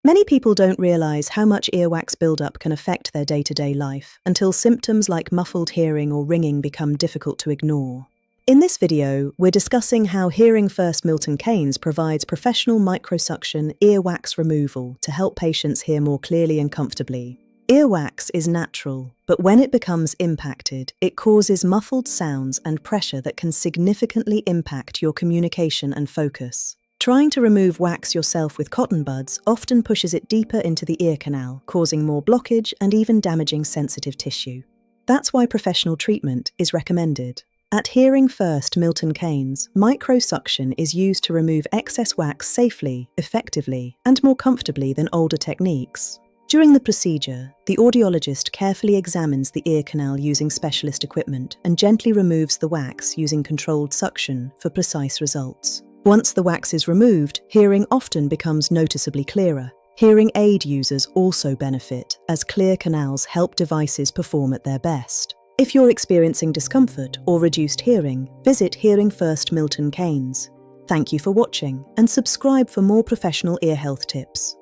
Many people don't realize how much earwax buildup can affect their day-to-day life until symptoms like muffled hearing or ringing become difficult to ignore. In this video, we're discussing how Hearing First Milton Keynes provides professional microsuction earwax removal to help patients hear more clearly and comfortably. Earwax is natural, but when it becomes impacted, it causes muffled sounds and pressure that can significantly impact your communication and focus. Trying to remove wax yourself with cotton buds often pushes it deeper into the ear canal, causing more blockage and even damaging sensitive tissue. That's why professional treatment is recommended. At Hearing First Milton Keynes, microsuction is used to remove excess wax safely, effectively, and more comfortably than older techniques. During the procedure, the audiologist carefully examines the ear canal using specialist equipment and gently removes the wax using controlled suction for precise results. Once the wax is removed, hearing often becomes noticeably clearer. Hearing aid users also benefit, as clear canals help devices perform at their best. If you're experiencing discomfort or reduced hearing, visit Hearing First Milton Keynes. Thank you for watching, and subscribe for more professional ear health tips.